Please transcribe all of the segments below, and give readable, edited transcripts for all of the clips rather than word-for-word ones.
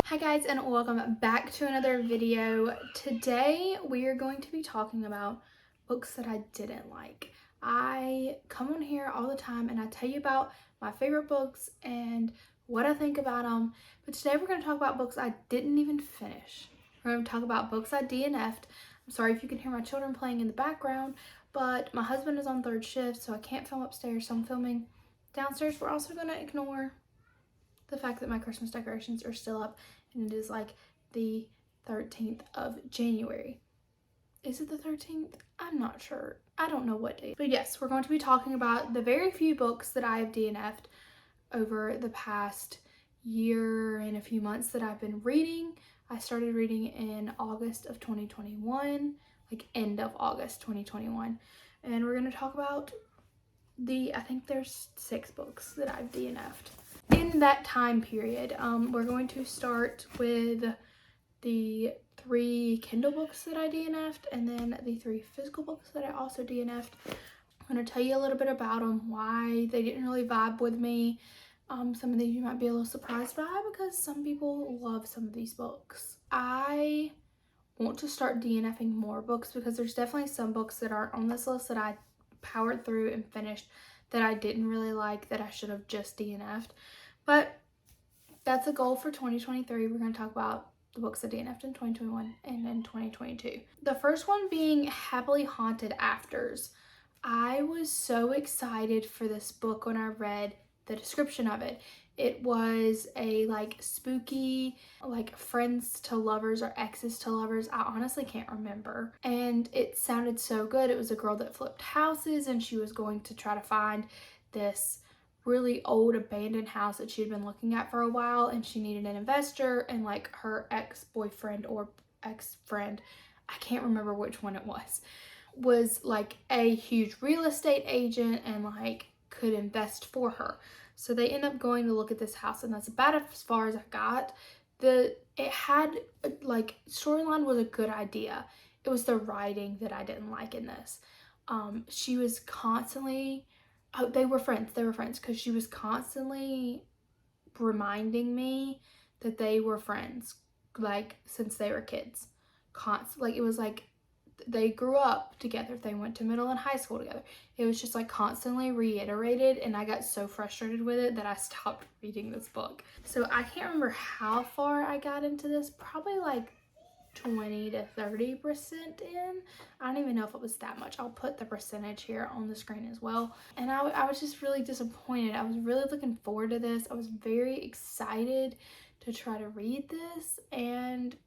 Hi guys, and welcome back to another video. Today we are going to be talking about books that I didn't like. I come on here all the time and I tell you about my favorite books and what I think about them, but today we're going to talk about books I didn't even finish. We're going to talk about books I DNF'd. I'm sorry if you can hear my children playing in the background, but my husband is on third shift, so I can't film upstairs, so I'm filming downstairs. We're also going to ignore the fact that my Christmas decorations are still up, and it is like the 13th of January. Is it the 13th? I'm not sure. I don't know what date. But yes, we're going to be talking about the very few books that I have DNF'd over the past year and a few months that I've been reading. I started reading in August of 2021, like end of August 2021. And we're going to talk about I think there's 6 books that I've DNF'd. In that time period, we're going to start with the 3 Kindle books that I DNF'd and then the 3 physical books that I also DNF'd. I'm going to tell you a little bit about them, why they didn't really vibe with me. Some of these you might be a little surprised by because some people love some of these books. I want to start DNFing more books because there's definitely some books that aren't on this list that I powered through and finished that I didn't really like that I should have just DNF'd. But that's a goal for 2023. We're going to talk about the books that DNF'd in 2021 and in 2022. The first one being Happily Haunted Afters. I was so excited for this book when I read the description of it. It was a like spooky, like friends to lovers or exes to lovers. I honestly can't remember. And it sounded so good. It was a girl that flipped houses and she was going to try to find this really old abandoned house that she had been looking at for a while, and she needed an investor, and like her ex-boyfriend or ex-friend, I can't remember which one it was like a huge real estate agent and like could invest for her. So they end up going to look at this house, and that's about as far as I got. It had like storyline was a good idea. It was the writing that I didn't like in this. She was constantly they were friends because she was constantly reminding me that they were friends, like since they were kids. Like it was like they grew up together, they went to middle and high school together. It was just like constantly reiterated, and I got so frustrated with it that I stopped reading this book. So I can't remember how far I got into this, probably like 20 to 30% in. I don't even know if it was that much. I'll put the percentage here on the screen as well. And I was just really disappointed. I was really looking forward to this. I was very excited to try to read this, and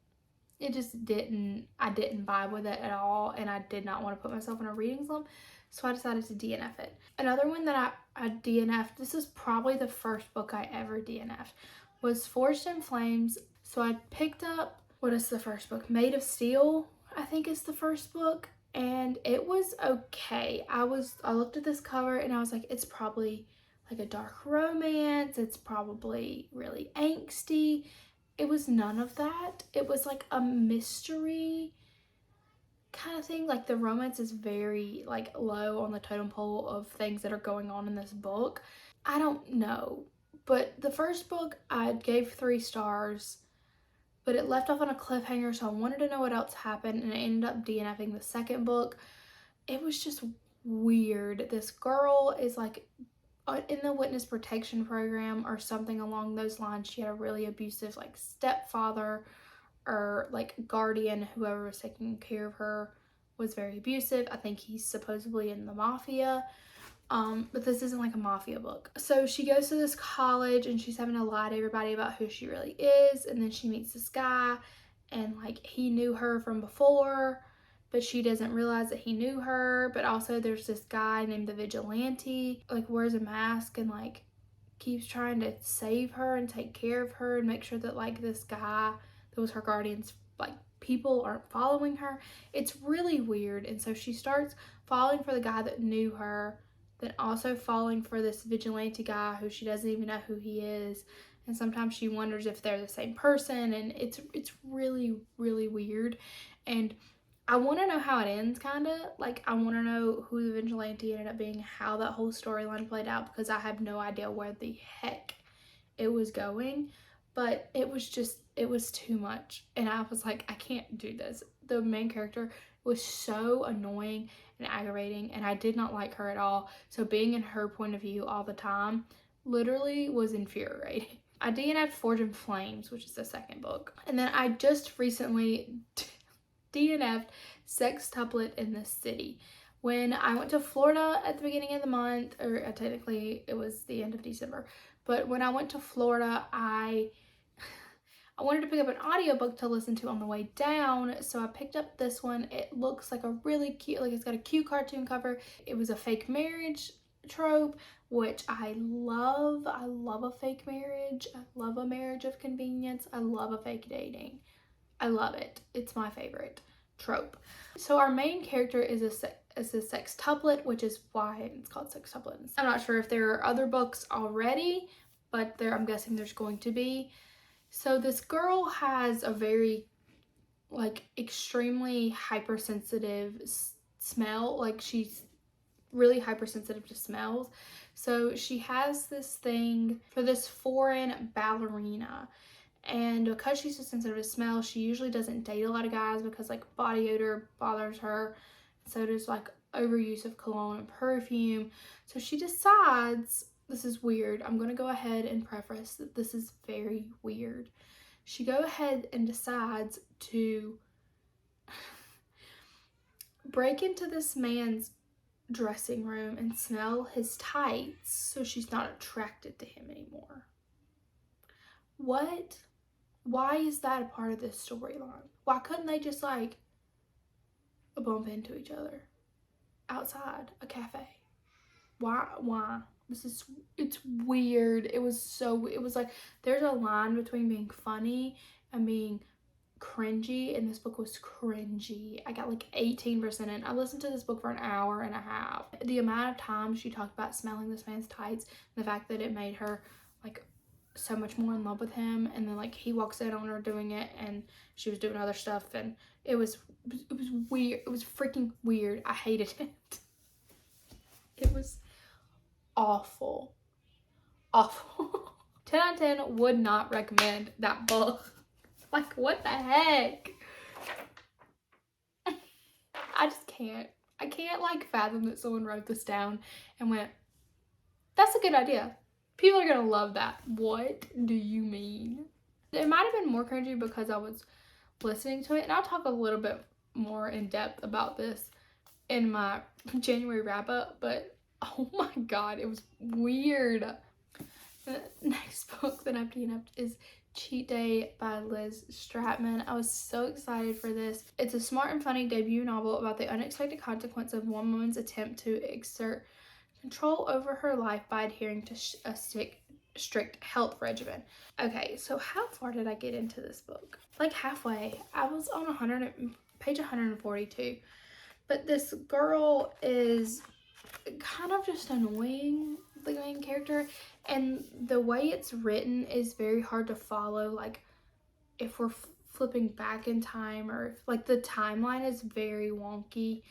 it just I didn't vibe with it at all, and I did not want to put myself in a reading slump, so I decided to DNF it. Another one that I DNF'd, this is probably the first book I ever DNF'd, was Forged in Flames. So I picked up, what is the first book? Made of Steel, I think is the first book, and it was okay. I looked at this cover and I was like, it's probably like a dark romance, it's probably really angsty. It was none of that. It was like a mystery kind of thing. Like the romance is very like low on the totem pole of things that are going on in this book. I don't know, but the first book I gave 3 stars, but it left off on a cliffhanger, so I wanted to know what else happened, and I ended up DNFing the second book. It was just weird. This girl is like in the witness protection program or something along those lines. She had a really abusive like stepfather or like guardian. Whoever was taking care of her was very abusive. I think he's supposedly in the mafia, but this isn't like a mafia book. So she goes to this college and she's having to lie to everybody about who she really is, and then she meets this guy, and like he knew her from before, but she doesn't realize that he knew her. But also there's this guy named the Vigilante, like wears a mask and like keeps trying to save her and take care of her and make sure that like this guy that was her guardian's like people aren't following her. It's really weird. And so she starts falling for the guy that knew her, then also falling for this vigilante guy who she doesn't even know who he is. And sometimes she wonders if they're the same person, and it's really, really weird. And I want to know how it ends, kind of. Like, I want to know who the vigilante ended up being, how that whole storyline played out, because I have no idea where the heck it was going. but it was too much. And I was like, I can't do this. The main character was so annoying and aggravating, and I did not like her at all. So being in her point of view all the time literally was infuriating. I DNF'd Forged Flames, which is the second book. And then I just recently DNF'd Sextuplet in the City. When I went to Florida at the beginning of the month, or technically it was the end of December, but when I went to Florida, I wanted to pick up an audiobook to listen to on the way down, so I picked up this one. It looks like a really cute, like it's got a cute cartoon cover. It was a fake marriage trope, which I love. I love a fake marriage. I love a marriage of convenience. I love a fake dating. I love it. It's my favorite trope. So our main character is a sextuplet, which is why it's called sextuplet. I'm not sure if there are other books already, but I'm guessing there's going to be. So this girl has a very, like, extremely hypersensitive smell. Like, she's really hypersensitive to smells. So she has this thing for this foreign ballerina. And because she's so sensitive to smell, she usually doesn't date a lot of guys because, like, body odor bothers her. So does, like, overuse of cologne and perfume. So she decides, this is weird. I'm going to go ahead and preface that this is very weird. She goes ahead and decides to break into this man's dressing room and smell his tights so she's not attracted to him anymore. What? Why is that a part of this storyline? Why couldn't they just, like, bump into each other outside a cafe? Why? It's weird. It was like, there's a line between being funny and being cringy, and this book was cringy. I got like 18% in. I listened to this book for an hour and a half. The amount of time she talked about smelling this man's tights, and the fact that it made her, like, so much more in love with him, and then, like, he walks in on her doing it, and she was doing other stuff, and it was weird. It was freaking weird. I hated it. It was awful. 10 out of 10 would not recommend that book. Like, what the heck? I just can't. I can't, like, fathom that someone wrote this down and went, that's a good idea. People are gonna love that. What do you mean? It might have been more cringy because I was listening to it, and I'll talk a little bit more in depth about this in my January wrap up, but oh my god, it was weird. The next book that I've DNF'd is Cheat Day by Liz Stratman. I was so excited for this. It's a smart and funny debut novel about the unexpected consequence of one woman's attempt to exert control over her life by adhering to a strict health regimen. Okay, so how far did I get into this book? Like halfway. I was on page 142. But this girl is kind of just annoying, the main character, and the way it's written is very hard to follow. Like, if we're flipping back in time, or if, like, the timeline is very wonky.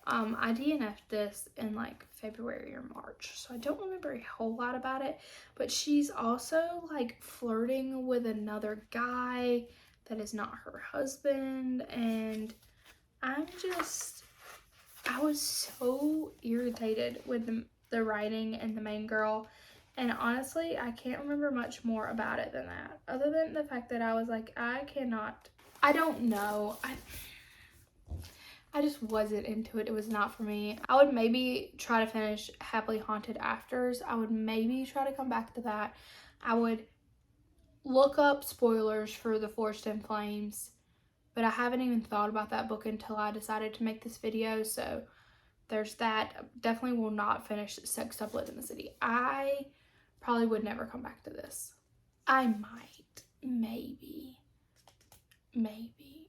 I DNF'd this in, like, February or March, so I don't remember a whole lot about it, but she's also, like, flirting with another guy that is not her husband, and I was so irritated with the writing and the main girl, and honestly, I can't remember much more about it than that, other than the fact that I was like, I don't know. I just wasn't into it. It was not for me. I would maybe try to finish Happily Haunted Afters. I would maybe try to come back to that. I would look up spoilers for The Forged in Flames, but I haven't even thought about that book until I decided to make this video, so there's that. Definitely will not finish Sextuplet in the City. I probably would never come back to this. I might. Maybe.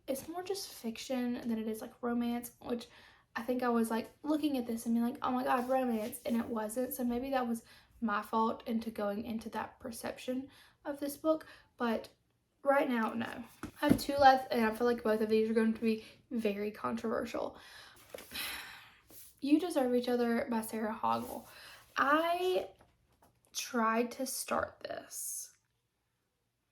It's more just fiction than it is, like, romance, which I think I was, like, looking at this and being like, oh my god, romance, and it wasn't. So maybe that was my fault into going into that perception of this book, but right now, no. I have 2 left, and I feel like both of these are going to be very controversial. You Deserve Each Other by Sarah Hoggle. I tried to start this.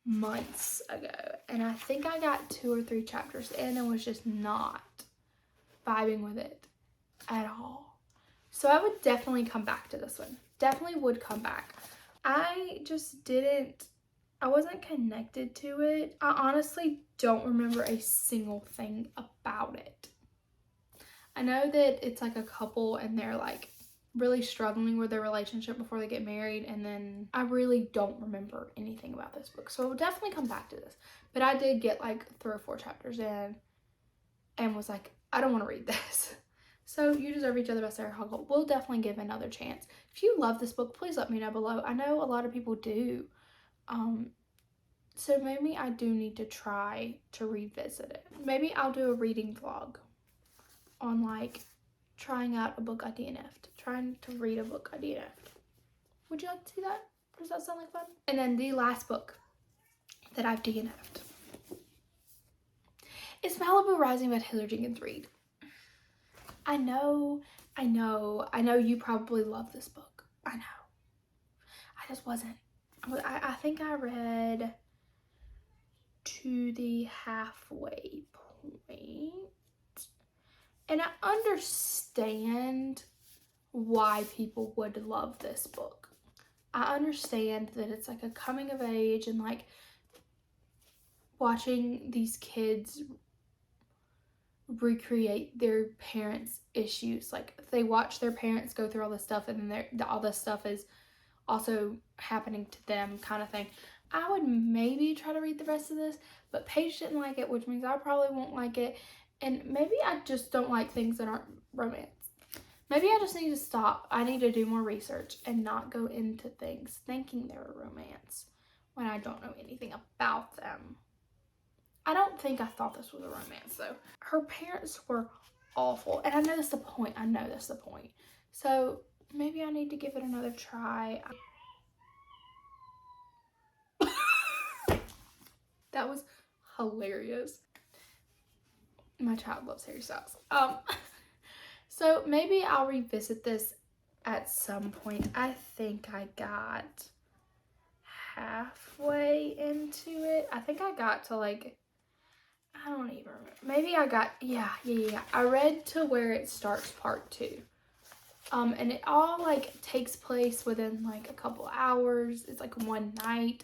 months ago, and I think I got 2 or 3 chapters in and was just not vibing with it at all. So I would definitely come back to this one. Definitely would come back. I wasn't connected to it. I honestly don't remember a single thing about it. I know that it's like a couple and they're like really struggling with their relationship before they get married, and then I really don't remember anything about this book. So I will definitely come back to this. But I did get like 3 or 4 chapters in and was like, I don't want to read this. So You Deserve Each Other by Sarah Huckle. We'll definitely give another chance. If you love this book, please let me know below. I know a lot of people do. So maybe I do need to try to revisit it. Maybe I'll do a reading vlog on like trying out a book I DNF'd. Trying to read a book I DNF'd. Would you like to see that? Does that sound like fun? And then the last book that I've DNF'd is Malibu Rising by Taylor Jenkins Reid. I know you probably love this book. I know. I just wasn't. I think I read to the halfway point. And I understand why people would love this book. I understand that it's like a coming of age and like watching these kids recreate their parents' issues. Like they watch their parents go through all this stuff and then all this stuff is also happening to them kind of thing. I would maybe try to read the rest of this, but Paige didn't like it, which means I probably won't like it. And maybe I just don't like things that aren't romance. Maybe I just need to stop. I need to do more research and not go into things thinking they're a romance when I don't know anything about them. I don't think I thought this was a romance though. Her parents were awful. And I know that's the point. So maybe I need to give it another try. That was hilarious. My child loves Harry Styles. So maybe I'll revisit this at some point. I think I got halfway into it. I think I got to like, I don't even remember. Maybe I got, yeah. I read to where it starts part 2. And it all like takes place within like a couple hours. It's like one night.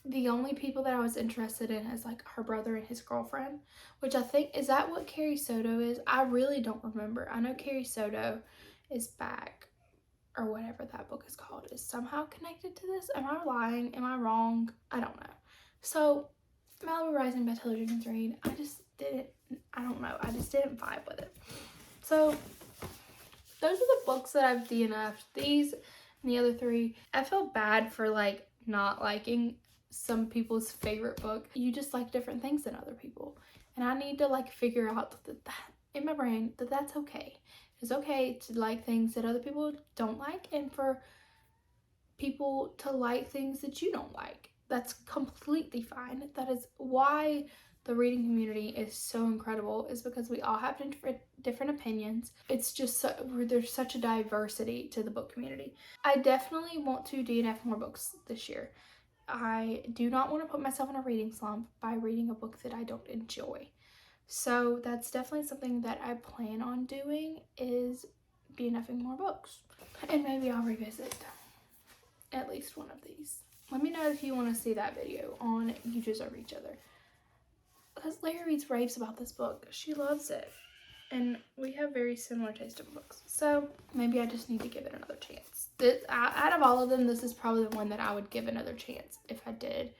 The only people that I was interested in is like her brother and his girlfriend, which I think, is that what Carrie Soto is? I really don't remember. I know Carrie Soto is back, or whatever that book is called, is somehow connected to this. Am I lying? Am I wrong? I don't know. So Malibu Rising by Taylor Jenkins Reid, I just didn't vibe with it. So those are the books that I've DNF'd. These and the other 3. I feel bad for like not liking some people's favorite book. You just like different things than other people, and I need to like figure out that in my brain that that's okay. It's okay to like things that other people don't like, and for people to like things that you don't like. That's completely fine. That is why the reading community is so incredible, is because we all have different opinions. It's just there's such a diversity to the book community. I definitely want to DNF more books this year. I do not want to put myself in a reading slump by reading a book that I don't enjoy. So that's definitely something that I plan on doing, is DNFing more books. And maybe I'll revisit at least one of these. Let me know if you want to see that video on You Deserve Each Other. Because Larry reads raves about this book. She loves it. And we have very similar taste in books. So maybe I just need to give it another chance. Out of all of them, this is probably the one that I would give another chance. If I did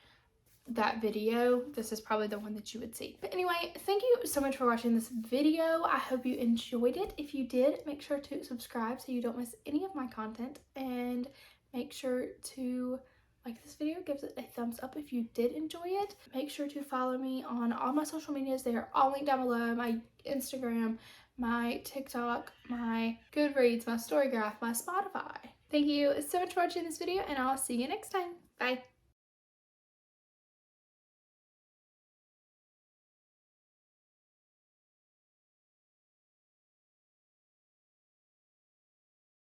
that video, this is probably the one that you would see. But anyway, thank you so much for watching this video. I hope you enjoyed it. If you did, make sure to subscribe so you don't miss any of my content. And make sure to like this video, give it a thumbs up if you did enjoy it. Make sure to follow me on all my social medias. They are all linked down below. My Instagram, my TikTok, my Goodreads, my Storygraph, my Spotify. Thank you so much for watching this video, and I'll see you next time. Bye.